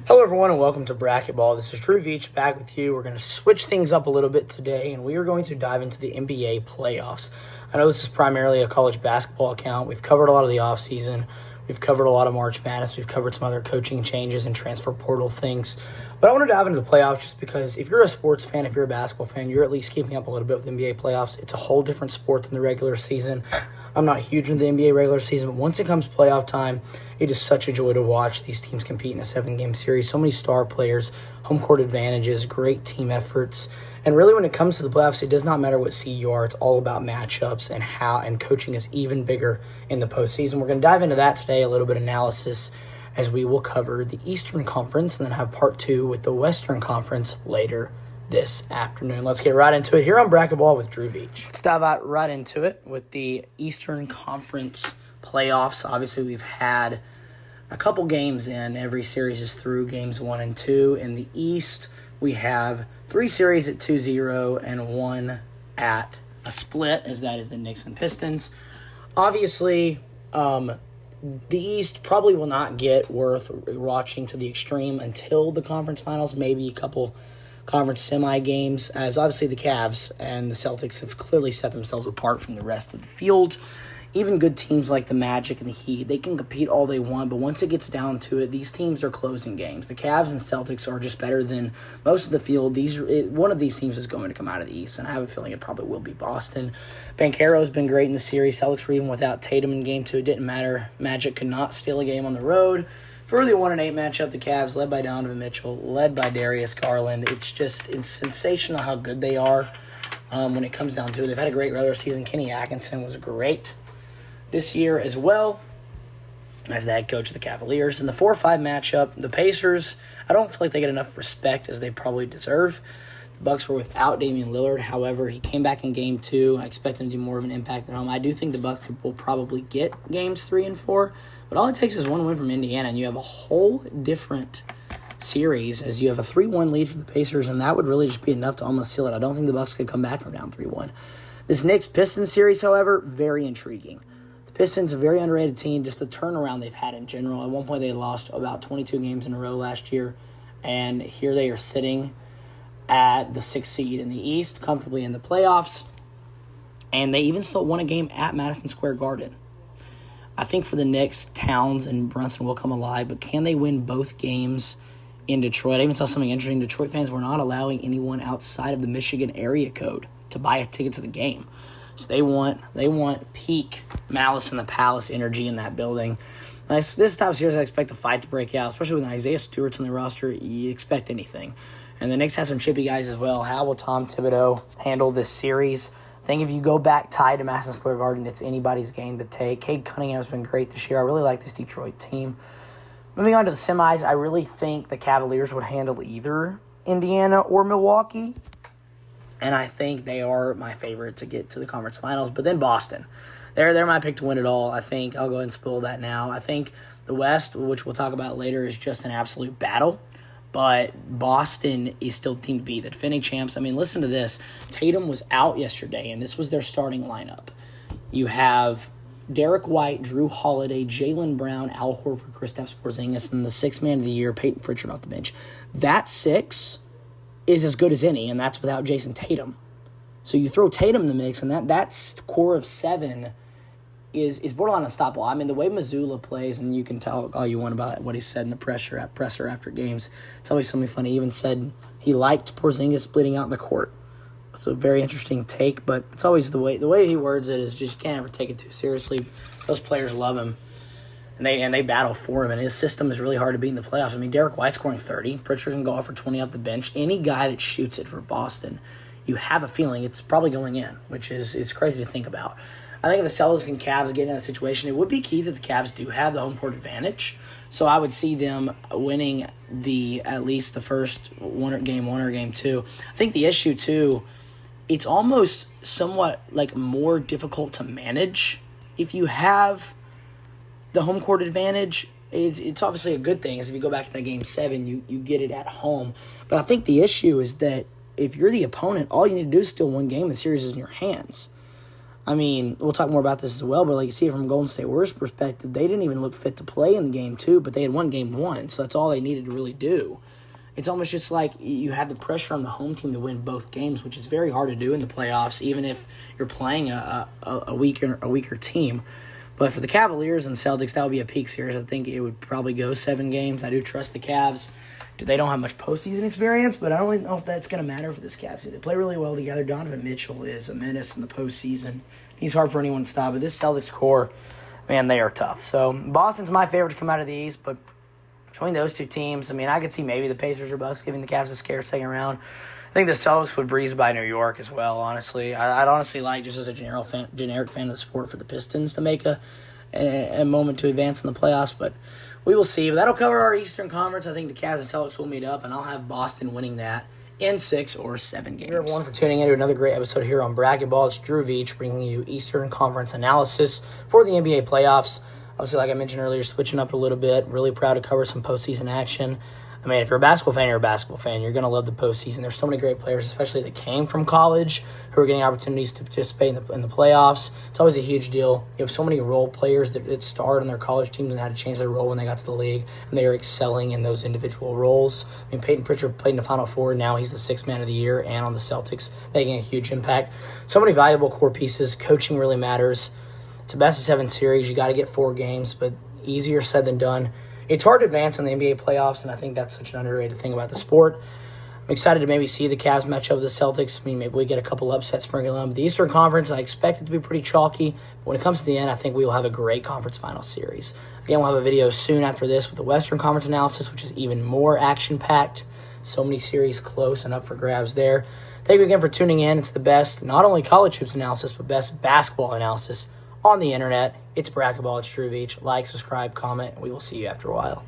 Hello everyone and welcome to Bracketball. This is Drew Veach back with you. We're going to switch things up a little bit today and we are going to dive into the NBA playoffs. I know this is primarily a college basketball account. We've covered a lot of the offseason. We've covered a lot of March Madness. We've covered some other coaching changes and transfer portal things. But I want to dive into the playoffs just because if you're a sports fan, if you're a basketball fan, you're at least keeping up a little bit with the NBA playoffs. It's a whole different sport than the regular season. I'm not huge into the NBA regular season, but once it comes playoff time, it is such a joy to watch these teams compete in a 7-game series. So many star players, home court advantages, great team efforts. And really when it comes to the playoffs, it does not matter what seed you are. It's all about matchups and coaching is even bigger in the postseason. We're going to dive into that today, a little bit of analysis, as we will cover the Eastern Conference and then have part 2 with the Western Conference later this afternoon. Let's get right into it here on Bracketball with Drew Veach. Let's dive right into it with the Eastern Conference playoffs. Obviously, we've had a couple games in. Every series is through games 1 and 2. In the East, we have 3 series at 2-0 and 1 at a split, as that is the Knicks and Pistons. Obviously, the East probably will not get worth watching to the extreme until the conference finals, maybe a couple conference semi-games, as obviously the Cavs and the Celtics have clearly set themselves apart from the rest of the field. Even good teams like the Magic and the Heat, they can compete all they want, but once it gets down to it, these teams are closing games. The Cavs and Celtics are just better than most of the field. One of these teams is going to come out of the East, and I have a feeling it probably will be Boston. Banchero's been great in the series. Celtics were even without Tatum in Game 2. It didn't matter. Magic could not steal a game on the road. For the 1-8 matchup, the Cavs, led by Donovan Mitchell, led by Darius Garland. It's sensational how good they are when it comes down to it. They've had a great regular season. Kenny Atkinson was great this year as well as the head coach of the Cavaliers. In the 4-5 matchup, the Pacers, I don't feel like they get enough respect as they probably deserve. The Bucks were without Damian Lillard. However, he came back in Game 2. I expect him to do more of an impact at home. I do think the Bucks will probably get Games 3 and 4. But all it takes is one win from Indiana, and you have a whole different series as you have a 3-1 lead for the Pacers, and that would really just be enough to almost seal it. I don't think the Bucks could come back from down 3-1. This Knicks-Pistons series, however, very intriguing. The Pistons, a very underrated team, just the turnaround they've had in general. At one point, they lost about 22 games in a row last year, and here they are sitting at the 6th seed in the East, comfortably in the playoffs, and they even still won a game at Madison Square Garden. I think for the Knicks, Towns and Brunson will come alive, but can they win both games in Detroit? I even saw something interesting. Detroit fans were not allowing anyone outside of the Michigan area code to buy a ticket to the game. So they want peak Malice in the Palace energy in that building. This type of series, I expect a fight to break out, especially with Isaiah Stewart's on the roster. You expect anything. And the Knicks have some chippy guys as well. How will Tom Thibodeau handle this series? I think if you go back tied to Madison Square Garden, it's anybody's game to take. Cade Cunningham's been great this year. I really like this Detroit team. Moving on to the semis, I really think the Cavaliers would handle either Indiana or Milwaukee. And I think they are my favorite to get to the conference finals. But then Boston. They're my pick to win it all. I think I'll go ahead and spill that now. I think the West, which we'll talk about later, is just an absolute battle. But Boston is still the team to beat, the defending champs. I mean, listen to this. Tatum was out yesterday, and this was their starting lineup. You have Derek White, Drew Holiday, Jaylen Brown, Al Horford, Kristaps Porzingis, and the 6th man of the year, Peyton Pritchard off the bench. That 6 is as good as any, and that's without Jason Tatum. So you throw Tatum in the mix, and that core of 7 is borderline unstoppable. I mean, the way Missoula plays, and you can tell all you want about what he said in the presser after games, it's always something funny. He even said he liked Porzingis splitting out in the court. It's a very interesting take, but it's always the way he words it is just you can't ever take it too seriously. Those players love him, and they battle for him, and his system is really hard to beat in the playoffs. I mean, Derek White scoring 30, Pritchard can go off for 20 off the bench. Any guy that shoots it for Boston, you have a feeling it's probably going in, which is crazy to think about. I think if the Celtics and Cavs get in that situation, it would be key that the Cavs do have the home court advantage. So I would see them winning at least the first game 1 or game 2. I think the issue too, it's almost somewhat like more difficult to manage if you have the home court advantage. It's obviously a good thing, as if you go back to that game 7, you get it at home. But I think the issue is that if you're the opponent, all you need to do is still one game. The series is in your hands. I mean, we'll talk more about this as well, but like you see it from Golden State Warriors' perspective, they didn't even look fit to play in the game two, but they had won game one, so that's all they needed to really do. It's almost just like you have the pressure on the home team to win both games, which is very hard to do in the playoffs, even if you're playing a weaker team. But for the Cavaliers and Celtics, that would be a peak series. I think it would probably go 7 games. I do trust the Cavs. They don't have much postseason experience, but I don't really know if that's going to matter for this Cavs team. They play really well together. Donovan Mitchell is a menace in the postseason. He's hard for anyone to stop. But this Celtics core, man, they are tough. So Boston's my favorite to come out of the East, but between those two teams, I mean, I could see maybe the Pacers or Bucks giving the Cavs a scare second round. I think the Celtics would breeze by New York as well, honestly. I'd honestly like, just as a generic fan of the sport, for the Pistons to make a moment to advance in the playoffs, but we will see. But that'll cover our Eastern Conference. I think the Cavs and Celtics will meet up, and I'll have Boston winning that in 6 or 7 games. Thank you, everyone, for tuning in to another great episode here on Bracketball. It's Drew Veach bringing you Eastern Conference analysis for the NBA playoffs. Obviously, like I mentioned earlier, switching up a little bit. Really proud to cover some postseason action. I mean, if you're a basketball fan, you're a basketball fan. You're going to love the postseason. There's so many great players, especially that came from college, who are getting opportunities to participate in the playoffs. It's always a huge deal. You have so many role players that starred on their college teams and had to change their role when they got to the league, and they are excelling in those individual roles. I mean, Peyton Pritchard played in the Final Four. Now he's the 6th man of the year and on the Celtics, making a huge impact. So many valuable core pieces. Coaching really matters. It's a best-of-7 series. You got to get 4 games, but easier said than done. It's hard to advance in the NBA playoffs, and I think that's such an underrated thing about the sport. I'm excited to maybe see the Cavs match up with the Celtics. I mean, maybe we get a couple upsets sprinkled on. But the Eastern Conference, I expect it to be pretty chalky. But when it comes to the end, I think we will have a great conference final series. Again, we'll have a video soon after this with the Western Conference analysis, which is even more action-packed. So many series close and up for grabs there. Thank you again for tuning in. It's the best, not only college hoops analysis, but best basketball analysis on the internet. It's Bracketball. It's Drew Veach. Like, subscribe, comment, and we will see you after a while.